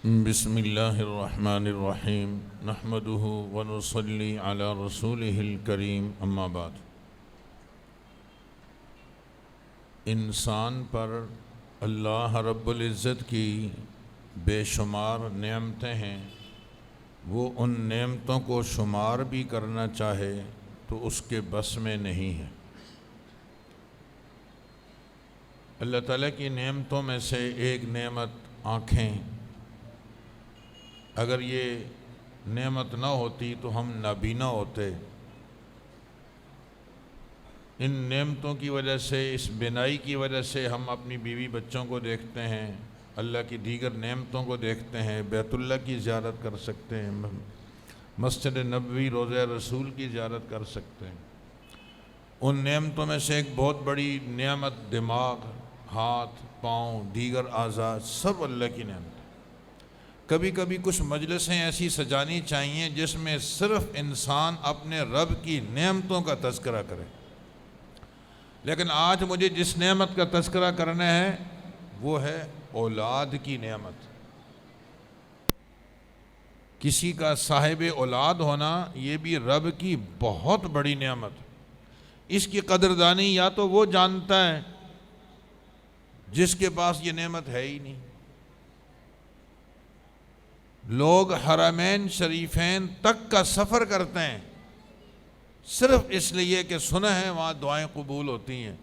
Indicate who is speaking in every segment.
Speaker 1: بسم اللہ الرحمن الرحیم نحمده ونصلی علی رسوله الکریم اما بعد۔ انسان پر اللہ رب العزت کی بے شمار نعمتیں ہیں، وہ ان نعمتوں کو شمار بھی کرنا چاہے تو اس کے بس میں نہیں ہے۔ اللہ تعالیٰ کی نعمتوں میں سے ایک نعمت آنکھیں، اگر یہ نعمت نہ ہوتی تو ہم نابینا ہوتے۔ ان نعمتوں کی وجہ سے، اس بینائی کی وجہ سے ہم اپنی بیوی بچوں کو دیکھتے ہیں، اللہ کی دیگر نعمتوں کو دیکھتے ہیں، بیت اللہ کی زیارت کر سکتے ہیں، مسجد نبوی روضہ رسول کی زیارت کر سکتے ہیں۔ ان نعمتوں میں سے ایک بہت بڑی نعمت دماغ، ہاتھ، پاؤں، دیگر اعضاء، سب اللہ کی نعمت ہے۔ کبھی کبھی کچھ مجلسیں ایسی سجانی چاہیے جس میں صرف انسان اپنے رب کی نعمتوں کا تذکرہ کرے، لیکن آج مجھے جس نعمت کا تذکرہ کرنا ہے وہ ہے اولاد کی نعمت۔ کسی کا صاحب اولاد ہونا یہ بھی رب کی بہت بڑی نعمت۔ اس کی قدردانی یا تو وہ جانتا ہے جس کے پاس یہ نعمت ہے ہی نہیں۔ لوگ حرمین شریفین تک کا سفر کرتے ہیں صرف اس لیے کہ سنا ہے وہاں دعائیں قبول ہوتی ہیں،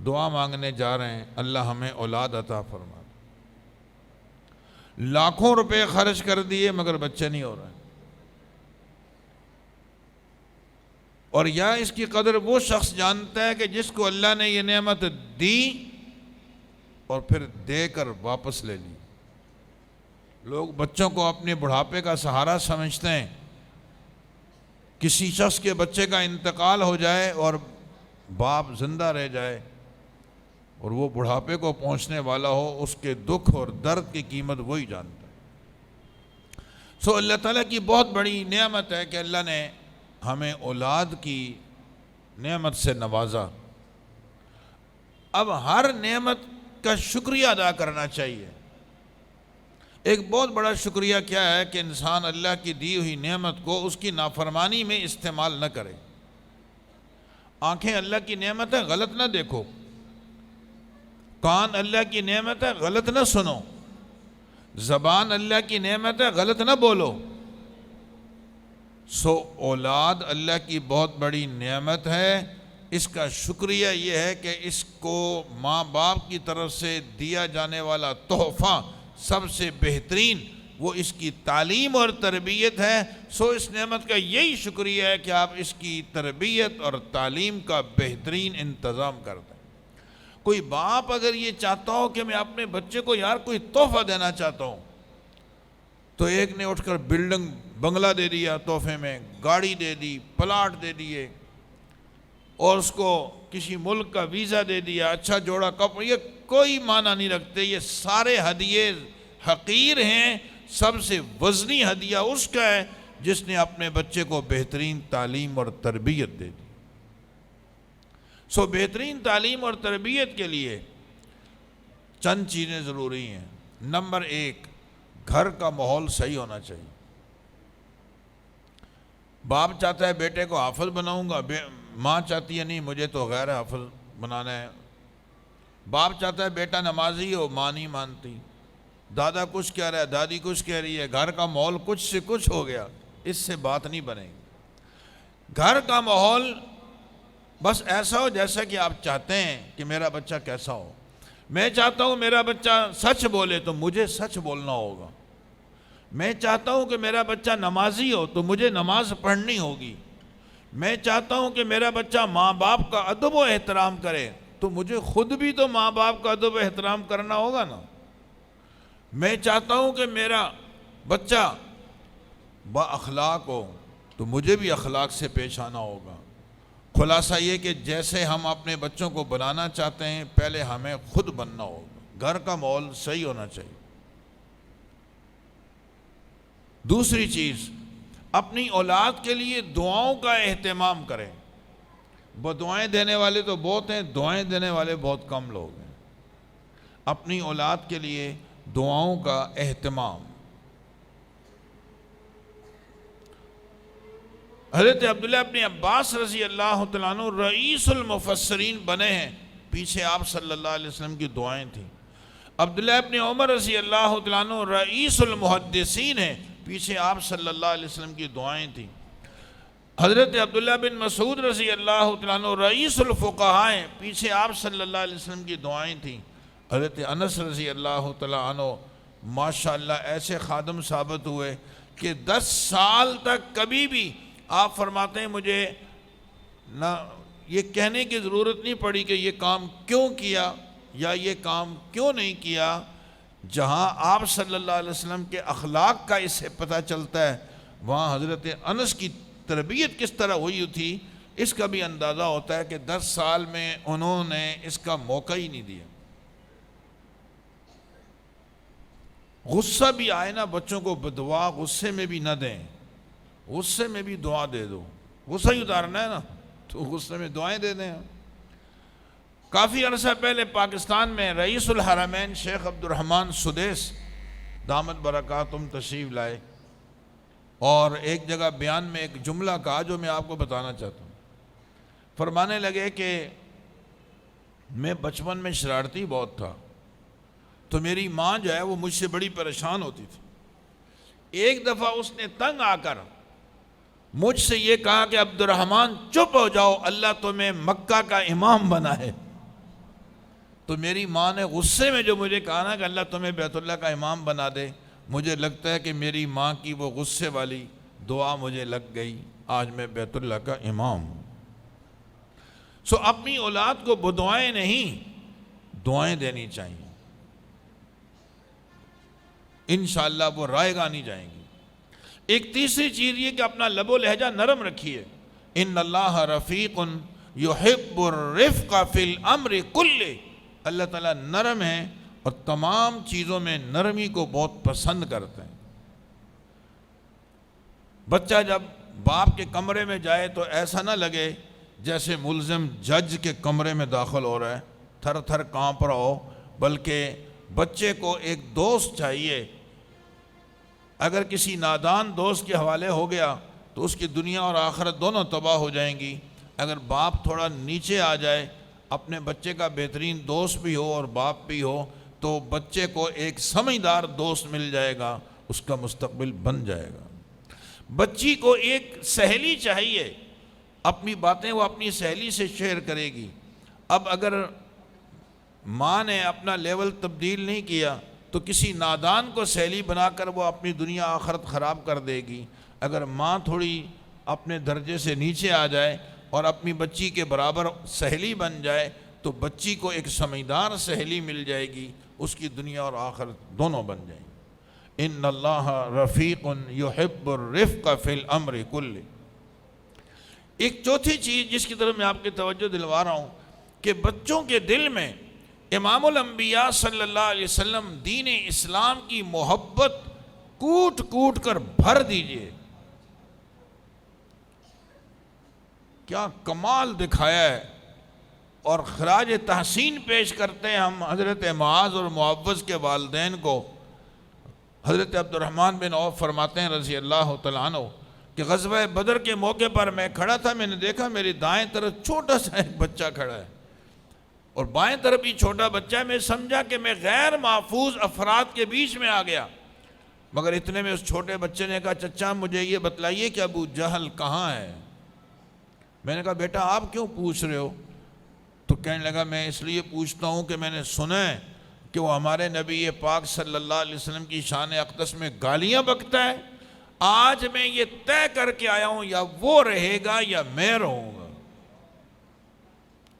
Speaker 1: دعا مانگنے جا رہے ہیں، اللہ ہمیں اولاد عطا فرما۔ لاکھوں روپے خرچ کر دیے مگر بچے نہیں ہو رہے۔ اور یا اس کی قدر وہ شخص جانتا ہے کہ جس کو اللہ نے یہ نعمت دی اور پھر دے کر واپس لے لی۔ لوگ بچوں کو اپنے بڑھاپے کا سہارا سمجھتے ہیں۔ کسی شخص کے بچے کا انتقال ہو جائے اور باپ زندہ رہ جائے اور وہ بڑھاپے کو پہنچنے والا ہو، اس کے دکھ اور درد کی قیمت وہی جانتا ہے۔ اللہ تعالیٰ کی بہت بڑی نعمت ہے کہ اللہ نے ہمیں اولاد کی نعمت سے نوازا۔ اب ہر نعمت کا شکریہ ادا کرنا چاہیے۔ ایک بہت بڑا شکریہ کیا ہے کہ انسان اللہ کی دی ہوئی نعمت کو اس کی نافرمانی میں استعمال نہ کرے۔ آنکھیں اللہ کی نعمت ہے، غلط نہ دیکھو۔ کان اللہ کی نعمت ہے، غلط نہ سنو۔ زبان اللہ کی نعمت ہے، غلط نہ بولو۔ اولاد اللہ کی بہت بڑی نعمت ہے۔ اس کا شکریہ یہ ہے کہ اس کو ماں باپ کی طرف سے دیا جانے والا تحفہ سب سے بہترین وہ اس کی تعلیم اور تربیت ہے۔ اس نعمت کا یہی شکریہ ہے کہ آپ اس کی تربیت اور تعلیم کا بہترین انتظام کر دیں۔ کوئی باپ اگر یہ چاہتا ہو کہ میں اپنے بچے کو یار کوئی تحفہ دینا چاہتا ہوں، تو ایک نے اٹھ کر بلڈنگ بنگلہ دے دیا تحفے میں، گاڑی دے دی، پلاٹ دے دیے، اور اس کو کسی ملک کا ویزا دے دیا، اچھا جوڑا کپڑا، یہ کوئی معنی نہیں رکھتے۔ یہ سارے ہدیے حقیر ہیں۔ سب سے وزنی ہدیہ اس کا ہے جس نے اپنے بچے کو بہترین تعلیم اور تربیت دے دی۔ بہترین تعلیم اور تربیت کے لیے چند چیزیں ضروری ہیں۔ نمبر 1، گھر کا ماحول صحیح ہونا چاہیے۔ باپ چاہتا ہے بیٹے کو حافظ بناؤں گا، ماں چاہتی ہے نہیں مجھے تو غیر حافظ بنانا ہے۔ باپ چاہتا ہے بیٹا نمازی ہو، ماں نہیں مانتی۔ دادا کچھ کہہ رہا ہے، دادی کچھ کہہ رہی ہے، گھر کا ماحول کچھ سے کچھ ہو گیا، اس سے بات نہیں بنے گی۔ گھر کا ماحول بس ایسا ہو جیسا کہ آپ چاہتے ہیں کہ میرا بچہ کیسا ہو۔ میں چاہتا ہوں میرا بچہ سچ بولے تو مجھے سچ بولنا ہوگا۔ میں چاہتا ہوں کہ میرا بچہ نمازی ہو تو مجھے نماز پڑھنی ہوگی۔ میں چاہتا ہوں کہ میرا بچہ ماں باپ کا ادب و احترام کرے تو مجھے خود بھی تو ماں باپ کا ادب و احترام کرنا ہوگا نا۔ میں چاہتا ہوں کہ میرا بچہ با اخلاق ہو تو مجھے بھی اخلاق سے پیش آنا ہوگا۔ خلاصہ یہ کہ جیسے ہم اپنے بچوں کو بنانا چاہتے ہیں پہلے ہمیں خود بننا ہوگا۔ گھر کا ماحول صحیح ہونا چاہیے۔ دوسری چیز، اپنی اولاد کے لیے دعاؤں کا اہتمام کریں۔ دعائیں دینے والے تو بہت ہیں، دعائیں دینے والے بہت کم لوگ ہیں۔ اپنی اولاد کے لیے دعاؤں کا اہتمام۔ حضرت عبداللہ ابن عباس رضی اللہ تعالیٰ عنہ رئیس المفسرین بنے ہیں، پیچھے آپ صلی اللہ علیہ وسلم کی دعائیں تھیں۔ عبداللہ ابن عمر رضی اللہ تعالیٰ عنہ رئیس المحدثین ہیں، پیچھے آپ صلی اللہ علیہ وسلم کی دعائیں تھیں۔ حضرت عبداللہ بن مسعود رضی اللہ تعالیٰ عنہ رئیس الفقہاء ہیں، پیچھے آپ صلی اللہ علیہ وسلم کی دعائیں تھیں۔ حضرت انس رضی اللہ تعالیٰ عنہ ماشاءاللہ ایسے خادم ثابت ہوئے کہ 10 سال تک کبھی بھی آپ فرماتے ہیں مجھے نہ یہ کہنے کی ضرورت نہیں پڑی کہ یہ کام کیوں کیا یا یہ کام کیوں نہیں کیا۔ جہاں آپ صلی اللہ علیہ وسلم کے اخلاق کا اس سے پتہ چلتا ہے، وہاں حضرت انس کی تربیت کس طرح ہوئی تھی اس کا بھی اندازہ ہوتا ہے کہ 10 سال میں انہوں نے اس کا موقع ہی نہیں دیا۔ غصہ بھی آئے نا بچوں کو بدعا غصے میں بھی نہ دیں، غصے میں بھی دعا دے دو، غصہ ہی اتارنا ہے نا تو غصے میں دعائیں دے دیں۔ کافی عرصہ پہلے پاکستان میں رئیس الحرمین شیخ عبد الرحمن سدیس دامت برکاتہم تشریف لائے، اور ایک جگہ بیان میں ایک جملہ کہا جو میں آپ کو بتانا چاہتا ہوں۔ فرمانے لگے کہ میں بچپن میں شرارتی بہت تھا، تو میری ماں جو ہے وہ مجھ سے بڑی پریشان ہوتی تھی۔ ایک دفعہ اس نے تنگ آ کر مجھ سے یہ کہا کہ عبد الرحمن چپ ہو جاؤ، اللہ تمہیں مکہ کا امام بنا ہے۔ تو میری ماں نے غصے میں جو مجھے کہا نا کہ اللہ تمہیں بیت اللہ کا امام بنا دے، مجھے لگتا ہے کہ میری ماں کی وہ غصے والی دعا مجھے لگ گئی، آج میں بیت اللہ کا امام ہوں۔ سو اپنی اولاد کو بدعائیں نہیں دعائیں دینی چاہیے، انشاءاللہ وہ رائے گانی جائیں گی۔ ایک تیسری چیز یہ کہ اپنا لب و لہجہ نرم رکھیے۔ ان اللہ رفیق یحب الرفق فی الامر کلہ، اللہ تعالیٰ نرم ہے اور تمام چیزوں میں نرمی کو بہت پسند کرتے ہیں۔ بچہ جب باپ کے کمرے میں جائے تو ایسا نہ لگے جیسے ملزم جج کے کمرے میں داخل ہو رہا ہے، تھر تھر کانپ رہا ہو، بلکہ بچے کو ایک دوست چاہیے۔ اگر کسی نادان دوست کے حوالے ہو گیا تو اس کی دنیا اور آخرت دونوں تباہ ہو جائیں گی۔ اگر باپ تھوڑا نیچے آ جائے، اپنے بچے کا بہترین دوست بھی ہو اور باپ بھی ہو، تو بچے کو ایک سمجھدار دوست مل جائے گا، اس کا مستقبل بن جائے گا۔ بچی کو ایک سہیلی چاہیے، اپنی باتیں وہ اپنی سہیلی سے شیئر کرے گی۔ اب اگر ماں نے اپنا لیول تبدیل نہیں کیا تو کسی نادان کو سہیلی بنا کر وہ اپنی دنیا آخرت خراب کر دے گی۔ اگر ماں تھوڑی اپنے درجے سے نیچے آ جائے اور اپنی بچی کے برابر سہیلی بن جائے تو بچی کو ایک سمجھدار سہیلی مل جائے گی، اس کی دنیا اور آخرت دونوں بن جائیں گی۔ ان اللہ رفیق یحب الرفق فی الامر کلہ۔ ایک چوتھی چیز جس کی طرف میں آپ کی توجہ دلوا رہا ہوں کہ بچوں کے دل میں امام الانبیاء صلی اللہ علیہ وسلم دین اسلام کی محبت کوٹ کوٹ کر بھر دیجئے۔ کیا کمال دکھایا ہے، اور خراج تحسین پیش کرتے ہیں ہم حضرت معاذ اور معوذ کے والدین کو۔ حضرت عبد الرحمن بن عوف فرماتے ہیں رضی اللہ تعالیٰ عنہ کہ غزوہ بدر کے موقع پر میں کھڑا تھا، میں نے دیکھا میری دائیں طرف چھوٹا سا ایک بچہ کھڑا ہے اور بائیں طرف بھی چھوٹا بچہ ہے۔ میں سمجھا کہ میں غیر محفوظ افراد کے بیچ میں آ گیا، مگر اتنے میں اس چھوٹے بچے نے کہا چچا مجھے یہ بتلائیے کہ ابو جہل کہاں ہے۔ میں نے کہا بیٹا آپ کیوں پوچھ رہے ہو؟ تو کہنے لگا میں اس لیے پوچھتا ہوں کہ میں نے سنا ہے کہ وہ ہمارے نبی پاک صلی اللہ علیہ وسلم کی شان اقدس میں گالیاں بکتا ہے۔ آج میں یہ طے کر کے آیا ہوں یا وہ رہے گا یا میں رہوں گا۔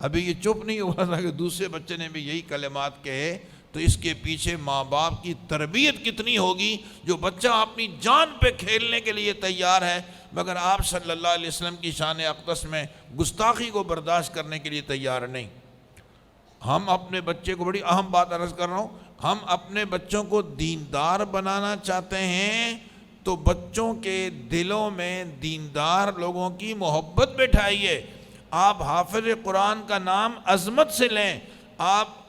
Speaker 1: ابھی یہ چپ نہیں ہوا تھا کہ دوسرے بچے نے بھی یہی کلمات کہے، تو اس کے پیچھے ماں باپ کی تربیت کتنی ہوگی جو بچہ اپنی جان پہ کھیلنے کے لیے تیار ہے مگر آپ صلی اللہ علیہ وسلم کی شان اقدس میں گستاخی کو برداشت کرنے کے لیے تیار نہیں۔ ہم اپنے بچے کو، بڑی اہم بات عرض کر رہا ہوں، ہم اپنے بچوں کو دیندار بنانا چاہتے ہیں تو بچوں کے دلوں میں دیندار لوگوں کی محبت بٹھائیے۔ آپ حافظ قرآن کا نام عظمت سے لیں، آپ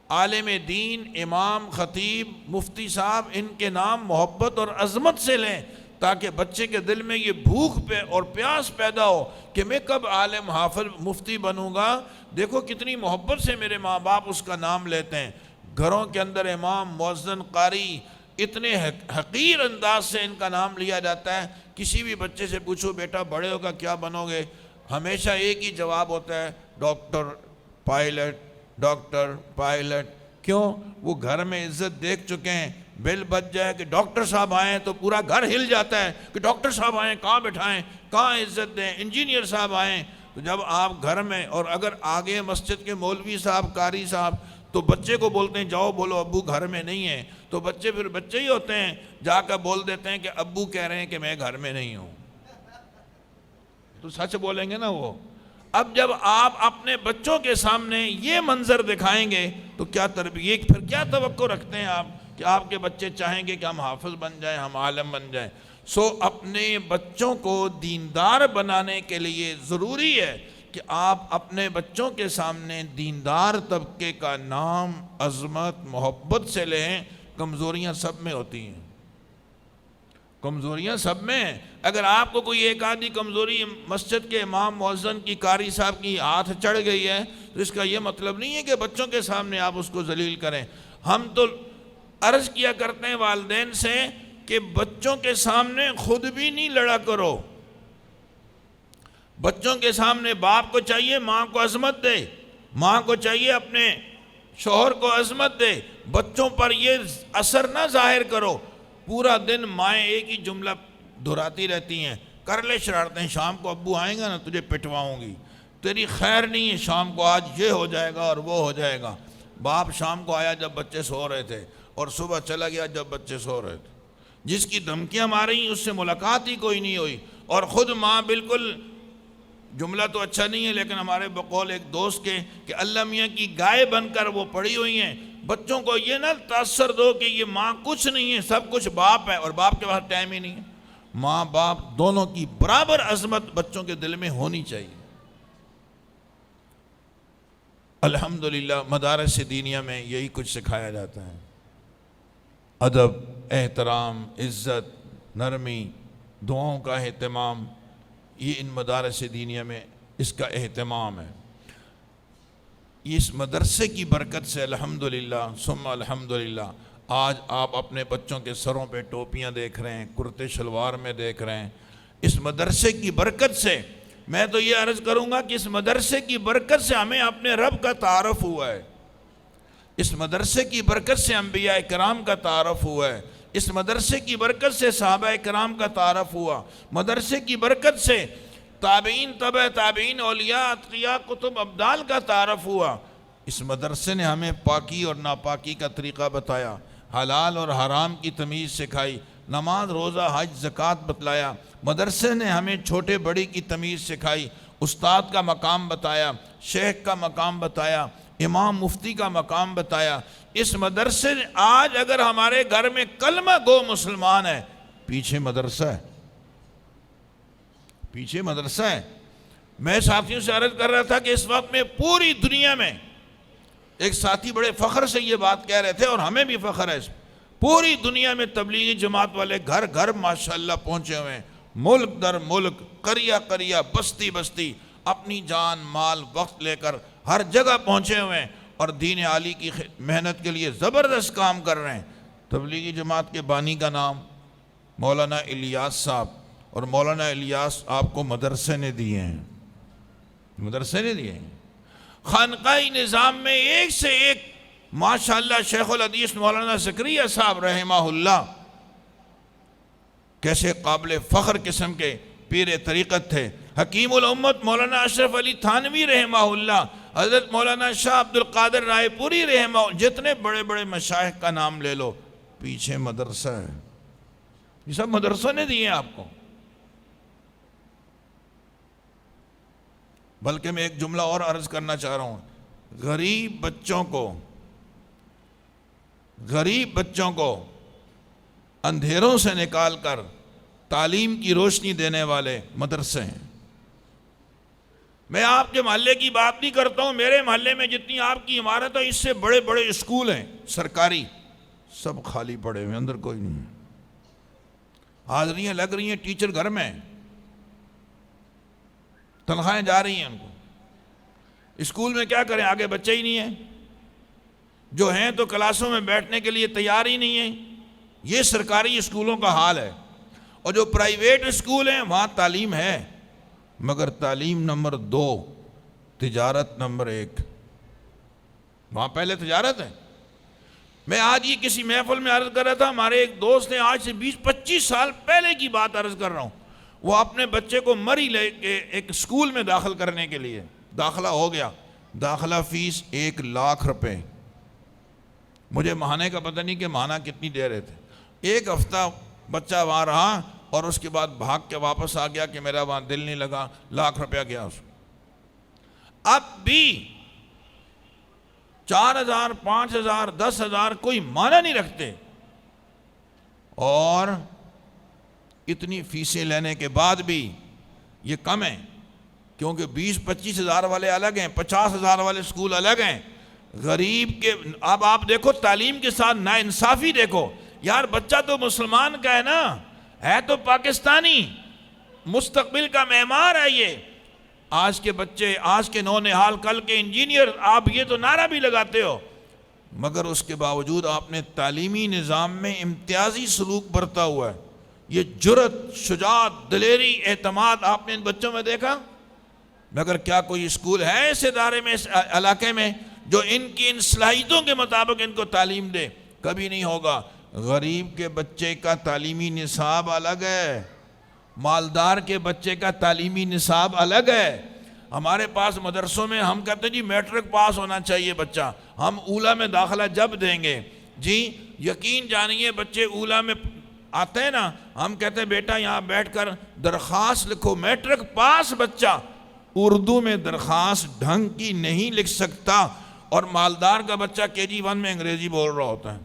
Speaker 1: عالم دین، امام، خطیب، مفتی صاحب، ان کے نام محبت اور عظمت سے لیں، تاکہ بچے کے دل میں یہ بھوک پہ اور پیاس پیدا ہو کہ میں کب عالم، حافظ، مفتی بنوں گا۔ دیکھو کتنی محبت سے میرے ماں باپ اس کا نام لیتے ہیں۔ گھروں کے اندر امام، مؤذن، قاری، اتنے حقیر انداز سے ان کا نام لیا جاتا ہے۔ کسی بھی بچے سے پوچھو بیٹا بڑے ہوگا کیا بنو گے، ہمیشہ ایک ہی جواب ہوتا ہے، ڈاکٹر، پائلٹ، ڈاکٹر، پائلٹ۔ کیوں؟ وہ گھر میں عزت دیکھ چکے ہیں، بیل بج جائے کہ ڈاکٹر صاحب آئیں تو پورا گھر ہل جاتا ہے کہ ڈاکٹر صاحب آئیں، کہاں بٹھائیں، کہاں عزت دیں، انجینئر صاحب آئیں۔ تو جب آپ گھر میں، اور اگر آگے مسجد کے مولوی صاحب، قاری صاحب، تو بچے کو بولتے ہیں جاؤ بولو ابو گھر میں نہیں ہیں، تو بچے پھر بچے ہی ہوتے ہیں، جا کر بول دیتے ہیں کہ ابو کہہ رہے ہیں کہ میں گھر میں نہیں ہوں۔ تو سچ بولیں گے نا وہ۔ اب جب آپ اپنے بچوں کے سامنے یہ منظر دکھائیں گے تو کیا تربیت، پھر کیا توقع رکھتے ہیں آپ کہ آپ کے بچے چاہیں گے کہ ہم حافظ بن جائیں، ہم عالم بن جائیں۔ اپنے بچوں کو دیندار بنانے کے لیے ضروری ہے کہ آپ اپنے بچوں کے سامنے دیندار طبقے کا نام، عظمت، محبت سے لیں۔ کمزوریاں سب میں ہوتی ہیں، کمزوریاں سب میں ہیں۔ اگر آپ کو کوئی ایک آدھی کمزوری مسجد کے امام، مؤذن کی، قاری صاحب کی ہاتھ چڑھ گئی ہے تو اس کا یہ مطلب نہیں ہے کہ بچوں کے سامنے آپ اس کو ذلیل کریں۔ ہم تو عرض کیا کرتے ہیں والدین سے کہ بچوں کے سامنے خود بھی نہیں لڑا کرو۔ بچوں کے سامنے باپ کو چاہیے ماں کو عظمت دے، ماں کو چاہیے اپنے شوہر کو عظمت دے۔ بچوں پر یہ اثر نہ ظاہر کرو، پورا دن مائیں ایک ہی جملہ دہراتی رہتی ہیں، کر لے شرارتیں، شام کو ابو آئیں گا نا تجھے پٹواؤں گی، تیری خیر نہیں ہے، شام کو آج یہ ہو جائے گا اور وہ ہو جائے گا۔ باپ شام کو آیا جب بچے سو رہے تھے اور صبح چلا گیا جب بچے سو رہے تھے، جس کی دھمکیاں ماری اس سے ملاقات ہی کوئی نہیں ہوئی، اور خود ماں بالکل، جملہ تو اچھا نہیں ہے لیکن ہمارے بقول ایک دوست کے کہ اللہ میاں کی گائے بن کر وہ پڑی ہوئی ہیں۔ بچوں کو یہ نہ تاثر دو کہ یہ ماں کچھ نہیں ہے، سب کچھ باپ ہے، اور باپ کے پاس ٹائم ہی نہیں ہے۔ ماں باپ دونوں کی برابر عظمت بچوں کے دل میں ہونی چاہیے۔ الحمدللہ مدارس دینیہ میں یہی کچھ سکھایا جاتا ہے، ادب، احترام، عزت، نرمی، دعاؤں کا اہتمام، یہ ان مدارس دینیہ میں اس کا اہتمام ہے۔ اس مدرسے کی برکت سے الحمدللہ ثم الحمدللہ آج آپ اپنے بچوں کے سروں پہ ٹوپیاں دیکھ رہے ہیں، کرتے شلوار میں دیکھ رہے ہیں۔ اس مدرسے کی برکت سے میں تو یہ عرض کروں گا کہ اس مدرسے کی برکت سے ہمیں اپنے رب کا تعارف ہوا ہے، اس مدرسے کی برکت سے انبیاء کرام کا تعارف ہوا ہے، اس مدرسے کی برکت سے صحابہ کرام کا تعارف ہوا، مدرسے کی برکت سے تابعین، تبع تابعین، اولیاء، اتقیاء، کتب، ابدال کا تعارف ہوا۔ اس مدرسے نے ہمیں پاکی اور ناپاکی کا طریقہ بتایا، حلال اور حرام کی تمیز سکھائی، نماز، روزہ، حج، زکوٰۃ بتلایا۔ مدرسے نے ہمیں چھوٹے بڑی کی تمیز سکھائی، استاد کا مقام بتایا، شیخ کا مقام بتایا، امام مفتی کا مقام بتایا۔ اس مدرسے نے آج اگر ہمارے گھر میں کلمہ گو مسلمان ہے، پیچھے مدرسہ ہے، پیچھے مدرسہ ہے۔ میں ساتھیوں سے عرض کر رہا تھا کہ اس وقت میں پوری دنیا میں، ایک ساتھی بڑے فخر سے یہ بات کہہ رہے تھے اور ہمیں بھی فخر ہے، پوری دنیا میں تبلیغی جماعت والے گھر گھر ماشاءاللہ پہنچے ہوئے ہیں، ملک در ملک، قریہ قریہ، بستی بستی، اپنی جان، مال، وقت لے کر ہر جگہ پہنچے ہوئے ہیں اور دین عالی کی محنت کے لیے زبردست کام کر رہے ہیں۔ تبلیغی جماعت کے بانی کا نام مولانا الیاس صاحب، اور مولانا الیاس آپ کو مدرسے نے دیے ہیں، مدرسے نے دیے ہیں۔ خانقاہی نظام میں ایک سے ایک ماشاءاللہ شیخ الحدیث مولانا زکریا صاحب رحمہ اللہ کیسے قابل فخر قسم کے پیر طریقت تھے۔ حکیم الامت مولانا اشرف علی تھانوی رحمہ اللہ، حضرت مولانا شاہ عبد القادر رائے پوری رحمہ اللہ، جتنے بڑے بڑے مشائخ کا نام لے لو، پیچھے مدرسہ ہے۔ یہ سب مدرسوں نے دیے آپ کو۔ بلکہ میں ایک جملہ اور عرض کرنا چاہ رہا ہوں، غریب بچوں کو اندھیروں سے نکال کر تعلیم کی روشنی دینے والے مدرسے ہیں۔ میں آپ کے محلے کی بات نہیں کرتا ہوں، میرے محلے میں جتنی آپ کی عمارت ہے اس سے بڑے بڑے اسکول ہیں سرکاری، سب خالی پڑے ہوئے، اندر کوئی نہیں ہے، حاضریاں لگ رہی ہیں، ٹیچر گھر میں، تنخواہیں جا رہی ہیں ان کو، اسکول میں کیا کریں، آگے بچے ہی نہیں ہیں، جو ہیں تو کلاسوں میں بیٹھنے کے لیے تیار ہی نہیں ہیں۔ یہ سرکاری اسکولوں کا حال ہے۔ اور جو پرائیویٹ اسکول ہیں وہاں تعلیم ہے، مگر تعلیم نمبر 2، تجارت نمبر 1، وہاں پہلے تجارت ہے۔ میں آج یہ کسی محفل میں عرض کر رہا تھا، ہمارے ایک دوست نے، آج سے 20-25 سال پہلے کی بات عرض کر رہا ہوں، وہ اپنے بچے کو مری لے کے ایک اسکول میں داخل کرنے کے لیے داخلہ ہو گیا، داخلہ فیس 1 لاکھ روپے، مجھے ماہانے کا پتہ نہیں کہ ماہانہ کتنی دے رہے تھے۔ 1 ہفتہ بچہ وہاں رہا اور اس کے بعد بھاگ کے واپس آ گیا کہ میرا وہاں دل نہیں لگا، 1 لاکھ روپیہ گیا اس کو۔ اب بھی 4,000 5,000 10,000 کوئی معنی نہیں رکھتے، اور اتنی فیسیں لینے کے بعد بھی یہ کم ہیں، کیونکہ 20-25 ہزار والے الگ ہیں، 50 ہزار والے اسکول الگ ہیں۔ غریب کے اب آپ دیکھو تعلیم کے ساتھ ناانصافی دیکھو، یار بچہ تو مسلمان کا ہے نا، ہے تو پاکستانی، مستقبل کا معمار ہے یہ۔ آج کے بچے، آج کے نونہال، کل کے انجینئر، آپ یہ تو نعرہ بھی لگاتے ہو، مگر اس کے باوجود آپ نے تعلیمی نظام میں امتیازی سلوک برتا ہوا ہے۔ یہ جرت، شجاعت، دلیری، اعتماد آپ نے ان بچوں میں دیکھا؟ مگر کیا کوئی اسکول ہے اس ادارے میں، اس علاقے میں، جو ان کی ان صلاحیتوں کے مطابق ان کو تعلیم دے؟ کبھی نہیں ہوگا۔ غریب کے بچے کا تعلیمی نصاب الگ ہے، مالدار کے بچے کا تعلیمی نصاب الگ ہے۔ ہمارے پاس مدرسوں میں ہم کہتے ہیں جی میٹرک پاس ہونا چاہیے بچہ، ہم اولا میں داخلہ جب دیں گے، جی یقین جانیے بچے اولا میں آتے ہیں نا، ہم کہتے ہیں بیٹا یہاں بیٹھ کر درخواست لکھو، میٹرک پاس بچہ اردو میں درخواست ڈھنگ کی نہیں لکھ سکتا، اور مالدار کا بچہ KG1 میں انگریزی بول رہا ہوتا ہے۔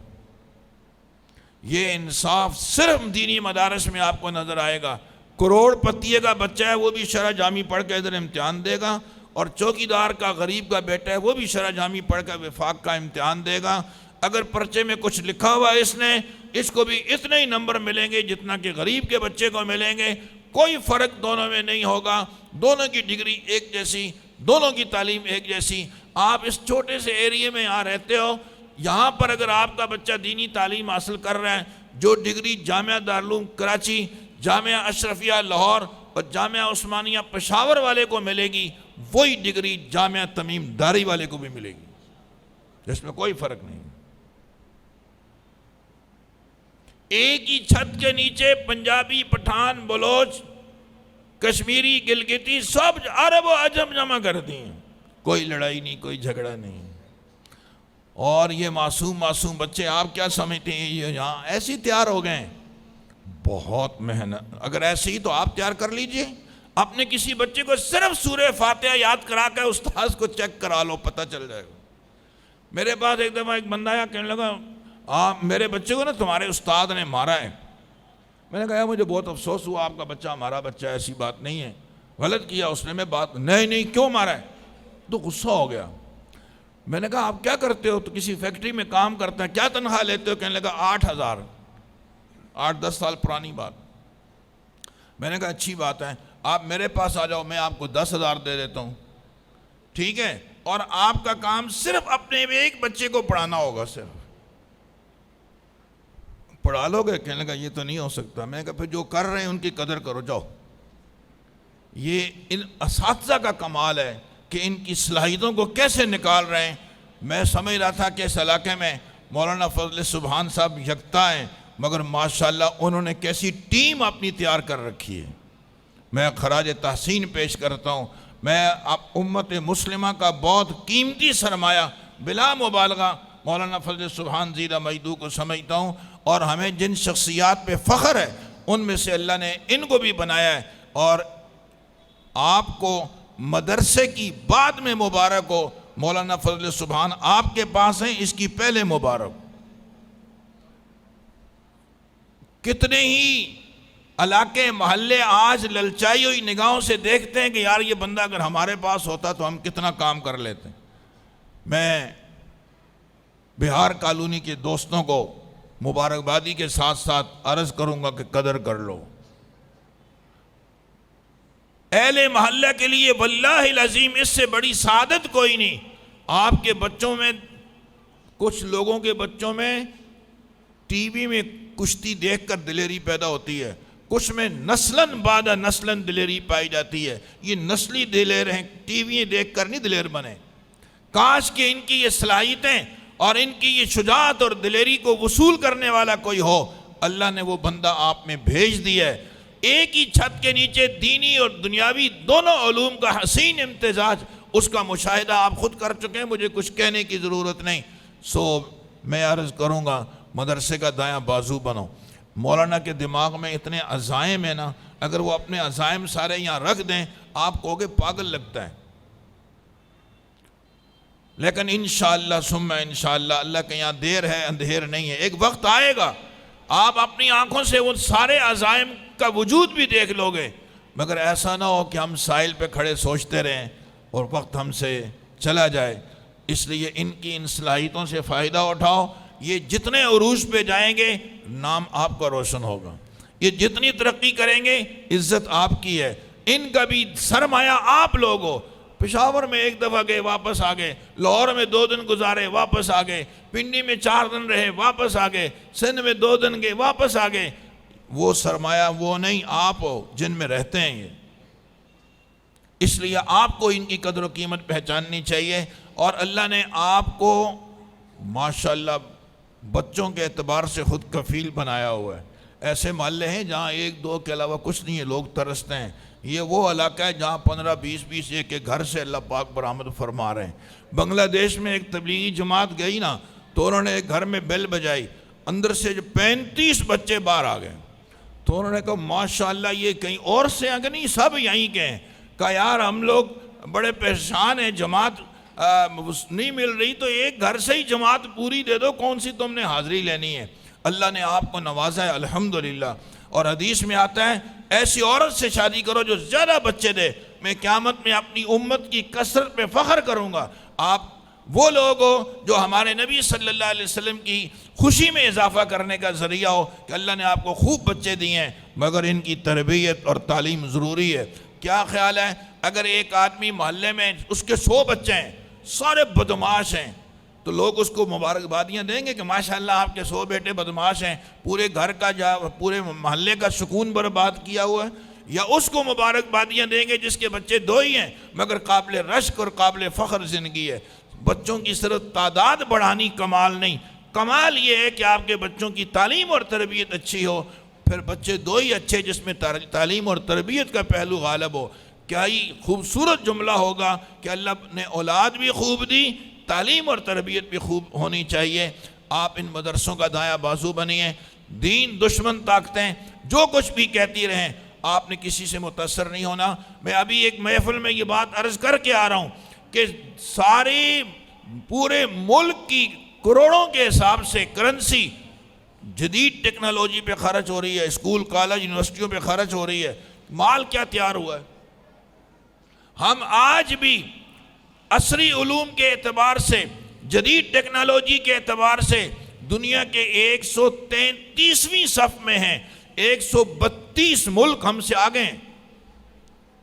Speaker 1: یہ انصاف صرف دینی مدارس میں آپ کو نظر آئے گا۔ کروڑ پتیے کا بچہ ہے وہ بھی شرح جامی پڑھ کے ادھر امتحان دے گا، اور چوکیدار کا غریب کا بیٹا ہے وہ بھی شرح جامی پڑھ کر وفاق کا امتحان دے گا۔ اگر پرچے میں کچھ لکھا ہوا اس نے، اس کو بھی اتنے ہی نمبر ملیں گے جتنا کہ غریب کے بچے کو ملیں گے، کوئی فرق دونوں میں نہیں ہوگا، دونوں کی ڈگری ایک جیسی، دونوں کی تعلیم ایک جیسی۔ آپ اس چھوٹے سے ایریے میں یہاں رہتے ہو، یہاں پر اگر آپ کا بچہ دینی تعلیم حاصل کر رہا ہے، جو ڈگری جامعہ دارالعلوم کراچی، جامعہ اشرفیہ لاہور اور جامعہ عثمانیہ پشاور والے کو ملے گی، وہی ڈگری جامعہ تمیم داری والے کو بھی ملے گی، جس میں کوئی فرق نہیں۔ ایک ہی چھت کے نیچے پنجابی، پٹھان، بلوچ، کشمیری، گلگتی، سب عرب و عجم جمع کر دی ہیں، کوئی لڑائی نہیں، کوئی جھگڑا نہیں۔ اور یہ معصوم بچے آپ کیا سمجھتے ہیں یہ یہاں ایسے تیار ہو گئے ہیں؟ بہت محنت، اگر ایسے ہی تو آپ تیار کر لیجئے، اپنے کسی بچے کو صرف سورہ فاتحہ یاد کرا کے استاذ کو چیک کرا لو، پتہ چل جائے گا۔ میرے پاس ایک دفعہ ایک بندہ آیا، کہنے لگا میرے بچے کو نا تمہارے استاد نے مارا ہے۔ میں نے کہا مجھے بہت افسوس ہوا، آپ کا بچہ ہمارا بچہ ہے، ایسی بات نہیں ہے، غلط کیا اس نے۔ میں بات نہیں کیوں مارا ہے؟ تو غصہ ہو گیا۔ میں نے کہا آپ کیا کرتے ہو؟ تو کسی فیکٹری میں کام کرتا ہے، کیا تنخواہ لیتے ہو؟ کہنے لگا 8,000، 8-10 سال پرانی بات۔ میں نے کہا اچھی بات ہے، آپ میرے پاس آ جاؤ، میں آپ کو 10,000 دے دیتا ہوں، ٹھیک ہے؟ اور آپ کا کام صرف اپنے ایک بچے کو پڑھانا ہوگا، صرف پڑھا لو گے؟ کہنے لگا یہ تو نہیں ہو سکتا۔ میں نے کہا پھر جو کر رہے ہیں ان کی قدر کرو، جاؤ۔ یہ ان اساتذہ کا کمال ہے کہ ان کی صلاحیتوں کو کیسے نکال رہے ہیں۔ میں سمجھ رہا تھا کہ اس علاقے میں مولانا فضل سبحان صاحب یکتا ہیں، مگر ماشاءاللہ انہوں نے کیسی ٹیم اپنی تیار کر رکھی ہے۔ میں خراج تحسین پیش کرتا ہوں۔ میں امت مسلمہ کا بہت قیمتی سرمایہ بلا مبالغہ مولانا فضل سبحان زیرہ مجدو کو سمجھتا ہوں، اور ہمیں جن شخصیات پہ فخر ہے ان میں سے اللہ نے ان کو بھی بنایا ہے۔ اور آپ کو مدرسے کی بعد میں مبارک ہو، مولانا فضل سبحان آپ کے پاس ہیں، اس کی پہلے مبارک۔ کتنے ہی علاقے محلے آج للچائی ہوئی نگاہوں سے دیکھتے ہیں کہ یار یہ بندہ اگر ہمارے پاس ہوتا تو ہم کتنا کام کر لیتے. میں بہار کالونی کے دوستوں کو مبارکبادی کے ساتھ ساتھ عرض کروں گا کہ قدر کر لو. اہل محلہ کے لیے واللہ العظیم اس سے بڑی سعادت کوئی نہیں. آپ کے بچوں میں، کچھ لوگوں کے بچوں میں ٹی وی میں کشتی دیکھ کر دلیری پیدا ہوتی ہے، کچھ میں نسلاً بعد نسلاً دلیری پائی جاتی ہے. یہ نسلی دلیر ہیں، ٹی وی دیکھ کر نہیں دلیر بنے. کاش کہ ان کی یہ صلاحیتیں اور ان کی یہ شجاعت اور دلیری کو وصول کرنے والا کوئی ہو. اللہ نے وہ بندہ آپ میں بھیج دیا ہے. ایک ہی چھت کے نیچے دینی اور دنیاوی دونوں علوم کا حسین امتزاج، اس کا مشاہدہ آپ خود کر چکے ہیں، مجھے کچھ کہنے کی ضرورت نہیں. میں عرض کروں گا مدرسے کا دایاں بازو بنو. مولانا کے دماغ میں اتنے عزائم ہیں نا، اگر وہ اپنے عزائم سارے یہاں رکھ دیں آپ کہو گے پاگل لگتا ہے. لیکن انشاءاللہ ثم انشاءاللہ اللہ کے یہاں دیر ہے اندھیر نہیں ہے. ایک وقت آئے گا آپ اپنی آنکھوں سے وہ سارے عزائم کا وجود بھی دیکھ لو گے، مگر ایسا نہ ہو کہ ہم ساحل پہ کھڑے سوچتے رہیں اور وقت ہم سے چلا جائے. اس لیے ان کی ان صلاحیتوں سے فائدہ اٹھاؤ. یہ جتنے عروج پہ جائیں گے نام آپ کا روشن ہوگا، یہ جتنی ترقی کریں گے عزت آپ کی ہے. ان کا بھی سرمایہ آپ لوگ ہو. پشاور میں ایک دفعہ گئے واپس آ گئے، لاہور میں 2 دن گزارے واپس آ گئے، پنڈی میں 4 دن رہے واپس آ گئے، سندھ میں 2 دن گئے واپس آ گئے. وہ سرمایہ وہ نہیں، آپ ہو جن میں رہتے ہیں. یہ اس لیے آپ کو ان کی قدر و قیمت پہچاننی چاہیے. اور اللہ نے آپ کو ماشاءاللہ بچوں کے اعتبار سے خود کفیل بنایا ہوا ہے. ایسے محلے ہیں جہاں 1-2 کے علاوہ کچھ نہیں ہے، لوگ ترستے ہیں. یہ وہ علاقہ ہے جہاں 15-20 ایک ایک گھر سے اللہ پاک برآمد فرما رہے ہیں. بنگلہ دیش میں ایک تبلیغی جماعت گئی نا، تو انہوں نے ایک گھر میں بیل بجائی، اندر سے 35 بچے باہر آ گئے. تو انہوں نے کہا ماشاءاللہ یہ کہیں اور سے آگے نہیں، سب یہیں کے ہیں. کہا یار ہم لوگ بڑے پریشان ہیں، جماعت نہیں مل رہی، تو ایک گھر سے ہی جماعت پوری دے دو، کون سی تم نے حاضری لینی ہے. اللہ نے آپ کو نوازا ہے الحمدللہ. اور حدیث میں آتا ہے ایسی عورت سے شادی کرو جو زیادہ بچے دے، میں قیامت میں اپنی امت کی کثرت پہ فخر کروں گا. آپ وہ لوگ ہو جو ہمارے نبی صلی اللہ علیہ وسلم کی خوشی میں اضافہ کرنے کا ذریعہ ہو کہ اللہ نے آپ کو خوب بچے دیے ہیں، مگر ان کی تربیت اور تعلیم ضروری ہے. کیا خیال ہے اگر ایک آدمی محلے میں اس کے 100 بچے ہیں، سارے بدماش ہیں، تو لوگ اس کو مبارکبادیاں دیں گے کہ ماشاءاللہ آپ کے 100 بیٹے بدماش ہیں، پورے گھر کا پورے محلے کا سکون برباد کیا ہوا ہے؟ یا اس کو مبارکبادیاں دیں گے جس کے بچے 2 ہی ہیں مگر قابل رشک اور قابل فخر زندگی ہے؟ بچوں کی صرف تعداد بڑھانی کمال نہیں، کمال یہ ہے کہ آپ کے بچوں کی تعلیم اور تربیت اچھی ہو. پھر بچے 2 ہی اچھے جس میں تعلیم اور تربیت کا پہلو غالب ہو. کیا ہی خوبصورت جملہ ہوگا کہ اللہ نے اولاد بھی خوب دی، تعلیم اور تربیت بھی خوب ہونی چاہیے. آپ ان مدرسوں کا دایاں بازو بنیے. دین دشمن طاقتیں جو کچھ بھی کہتی رہیں، آپ نے کسی سے متاثر نہیں ہونا. میں ابھی ایک محفل میں یہ بات عرض کر کے آ رہا ہوں کہ سارے پورے ملک کی کروڑوں کے حساب سے کرنسی جدید ٹیکنالوجی پہ خرچ ہو رہی ہے، اسکول کالج یونیورسٹیوں پہ خرچ ہو رہی ہے. مال کیا تیار ہوا ہے؟ ہم آج بھی عصری علوم کے اعتبار سے، جدید ٹیکنالوجی کے اعتبار سے دنیا کے 133ویں صف میں ہیں. 132 ملک ہم سے آگے ہیں.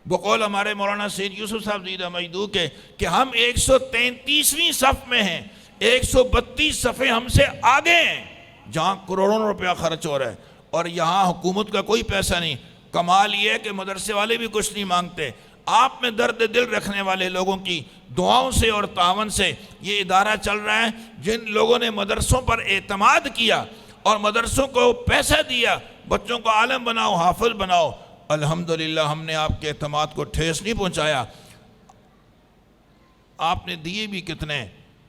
Speaker 1: بقول ہمارے مولانا سید یوسف صاحب زیدہ مجدو کے کہ ہم 133ویں صف میں ہیں، 132 صفیں ہم سے آگے ہیں جہاں کروڑوں روپیہ خرچ ہو رہا ہے، اور یہاں حکومت کا کوئی پیسہ نہیں. کمال یہ ہے کہ مدرسے والے بھی کچھ نہیں مانگتے. آپ میں درد دل رکھنے والے لوگوں کی دعاؤں سے اور تعاون سے یہ ادارہ چل رہا ہے. جن لوگوں نے مدرسوں پر اعتماد کیا اور مدرسوں کو پیسہ دیا، بچوں کو عالم بناؤ، حافظ بناؤ، الحمدللہ ہم نے آپ کے اعتماد کو ٹھیس نہیں پہنچایا. آپ نے دیے بھی کتنے،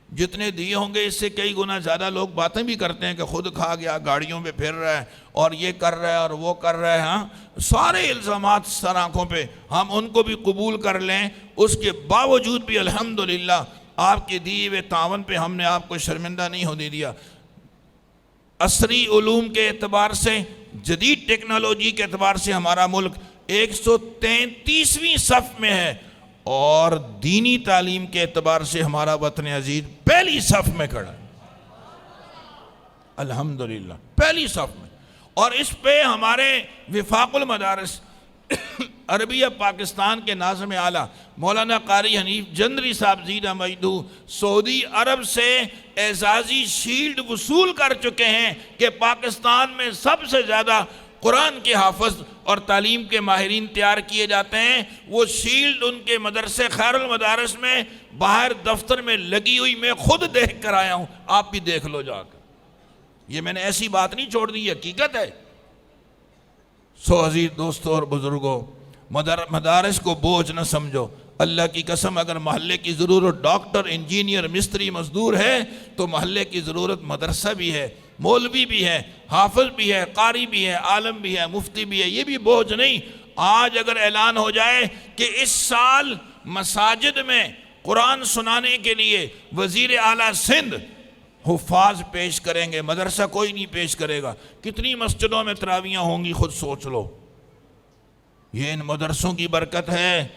Speaker 1: جتنے دیے ہوں گے اس سے کئی گنا زیادہ لوگ باتیں بھی کرتے ہیں کہ خود کھا گیا، گاڑیوں پہ پھر رہا ہے اور یہ کر رہا ہے اور وہ کر رہا ہے. ہاں سارے الزامات سر آنکھوں پہ، ہم ان کو بھی قبول کر لیں. اس کے باوجود بھی الحمدللہ آپ کے دیے ہوئے تعاون پہ ہم نے آپ کو شرمندہ نہیں ہونے دیا. عصری علوم کے اعتبار سے جدید ٹیکنالوجی کے اعتبار سے ہمارا ملک 133ویں صف میں ہے، اور دینی تعلیم کے اعتبار سے ہمارا وطن عزیز پہلی صف میں کھڑا ہے، الحمدللہ پہلی صف میں۔ اور اس پہ ہمارے وفاق المدارس عربیہ پاکستان کے ناظم اعلیٰ مولانا قاری حنیف جندری صاحب زیدہ مجدو سعودی عرب سے اعزازی شیلڈ وصول کر چکے ہیں کہ پاکستان میں سب سے زیادہ قرآن کے حافظ اور تعلیم کے ماہرین تیار کیے جاتے ہیں۔ وہ شیلڈ ان کے مدرسے خیر المدارس میں باہر دفتر میں لگی ہوئی میں خود دیکھ کر آیا ہوں، آپ بھی دیکھ لو جا کر، یہ میں نے ایسی بات نہیں چھوڑ دی، حقیقت ہے۔ سو عزیز دوستوں اور بزرگوں، مدارس کو بوجھ نہ سمجھو، اللہ کی قسم اگر محلے کی ضرورت ڈاکٹر، انجینئر، مستری، مزدور ہے تو محلے کی ضرورت مدرسہ بھی ہے، مولوی بھی ہے، حافظ بھی ہے، قاری بھی ہے، عالم بھی ہے، مفتی بھی ہے، یہ بھی بوجھ نہیں۔ آج اگر اعلان ہو جائے کہ اس سال مساجد میں قرآن سنانے کے لیے وزیر اعلیٰ سندھ حفاظ پیش کریں گے، مدرسہ کوئی نہیں پیش کرے گا، کتنی مسجدوں میں تراویحیں ہوں گی خود سوچ لو۔ یہ ان مدرسوں کی برکت ہے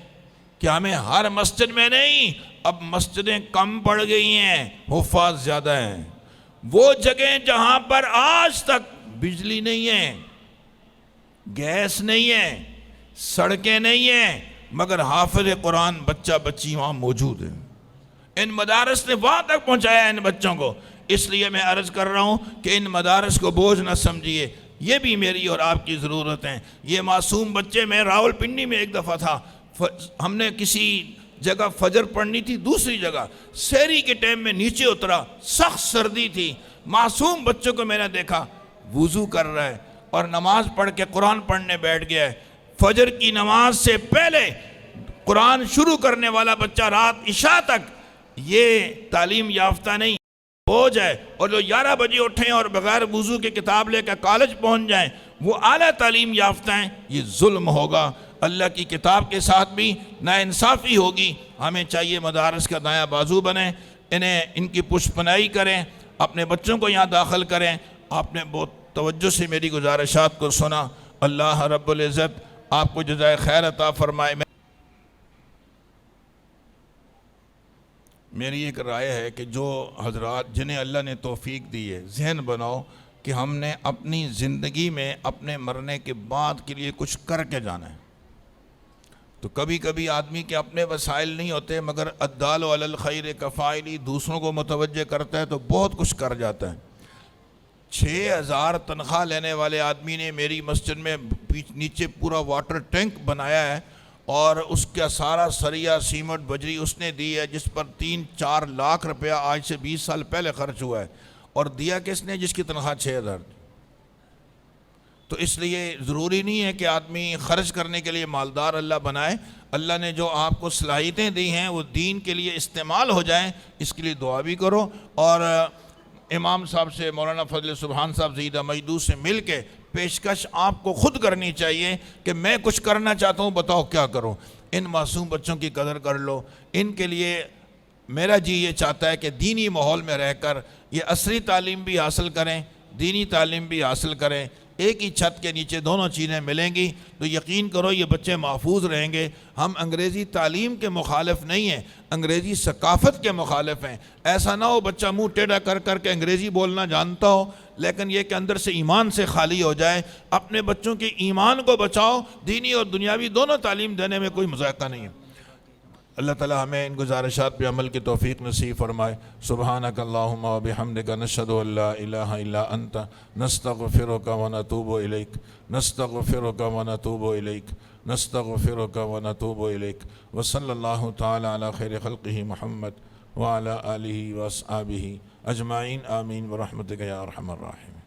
Speaker 1: کہ ہمیں ہر مسجد میں نہیں، اب مسجدیں کم پڑ گئی ہیں، حفاظ زیادہ ہیں۔ وہ جگہیں جہاں پر آج تک بجلی نہیں ہے، گیس نہیں ہے، سڑکیں نہیں ہیں، مگر حافظ قرآن بچہ بچی وہاں موجود ہیں، ان مدارس نے وہاں تک پہنچایا ان بچوں کو۔ اس لیے میں عرض کر رہا ہوں کہ ان مدارس کو بوجھ نہ سمجھیے، یہ بھی میری اور آپ کی ضرورت ہیں۔ یہ معصوم بچے، میں راول پنڈی میں ایک دفعہ تھا، ہم نے کسی جگہ فجر پڑھنی تھی، دوسری جگہ سحری کے ٹائم میں نیچے اترا، سخت سردی تھی، معصوم بچوں کو میں نے دیکھا وضو کر رہا ہے اور نماز پڑھ کے قرآن پڑھنے بیٹھ گیا ہے۔ فجر کی نماز سے پہلے قرآن شروع کرنے والا بچہ رات عشاء تک، یہ تعلیم یافتہ نہیں، بوجھ ہے۔ اور جو 11 بجے اٹھیں اور بغیر وضو کے کتاب لے کر کالج پہنچ جائیں، وہ اعلیٰ تعلیم یافتہ ہیں، یہ ظلم ہوگا، اللہ کی کتاب کے ساتھ بھی ناانصافی ہوگی۔ ہمیں چاہیے مدارس کا دایاں بازو بنیں، ان کی پشت پناہی کریں، اپنے بچوں کو یہاں داخل کریں۔ آپ نے بہت توجہ سے میری گزارشات کو سنا، اللہ رب العزت آپ کو جزائے خیر عطا فرمائے۔ میری ایک رائے ہے کہ جو حضرات جنہیں اللہ نے توفیق دی ہے، ذہن بناؤ کہ ہم نے اپنی زندگی میں اپنے مرنے کے بعد کے لیے کچھ کر کے جانا ہے۔ تو کبھی کبھی آدمی کے اپنے وسائل نہیں ہوتے، مگر الدال علی الخیر کفاعلی، دوسروں کو متوجہ کرتا ہے تو بہت کچھ کر جاتا ہے۔ 6000 تنخواہ لینے والے آدمی نے میری مسجد میں نیچے پورا واٹر ٹینک بنایا ہے، اور اس کا سارا سریا سیمنٹ بجری اس نے دی ہے، جس پر 3-4 لاکھ روپیہ آج سے 20 سال پہلے خرچ ہوا ہے، اور دیا کس نے؟ جس کی تنخواہ 6000۔ تو اس لیے ضروری نہیں ہے کہ آدمی خرچ کرنے کے لیے مالدار اللہ بنائے۔ اللہ نے جو آپ کو صلاحیتیں دی ہیں وہ دین کے لیے استعمال ہو جائیں، اس کے لیے دعا بھی کرو۔ اور امام صاحب سے، مولانا فضل سبحان صاحب زیدہ مجدو سے مل کے پیشکش آپ کو خود کرنی چاہیے کہ میں کچھ کرنا چاہتا ہوں، بتاؤ کیا کروں۔ ان معصوم بچوں کی قدر کر لو، ان کے لیے میرا جی یہ چاہتا ہے کہ دینی ماحول میں رہ کر یہ عصری تعلیم بھی حاصل کریں، دینی تعلیم بھی حاصل کریں۔ ایک ہی چھت کے نیچے دونوں چیزیں ملیں گی تو یقین کرو یہ بچے محفوظ رہیں گے۔ ہم انگریزی تعلیم کے مخالف نہیں ہیں، انگریزی ثقافت کے مخالف ہیں۔ ایسا نہ ہو بچہ منہ ٹیڑھا کر کر کے انگریزی بولنا جانتا ہو، لیکن یہ کہ اندر سے ایمان سے خالی ہو جائے۔ اپنے بچوں کے ایمان کو بچاؤ، دینی اور دنیاوی دونوں تعلیم دینے میں کوئی مذائقہ نہیں ہے۔ اللہ تعالی ہمیں ان گزارشات پہ عمل کی توفیق نصیب فرمائے۔ سبحانک اللہم و بحمدک، نشہد ان لا الہ الا انت، نستغفرک و نتوب الیک، نستغفرک و نتوب الیک، نستغفرک و نتوب الیک، وصلی اللہ تعالی علی خیر خلقہ محمد وعلی آلہ واصحابہ اجمعین، آمین برحمتک یا ارحم الراحمین۔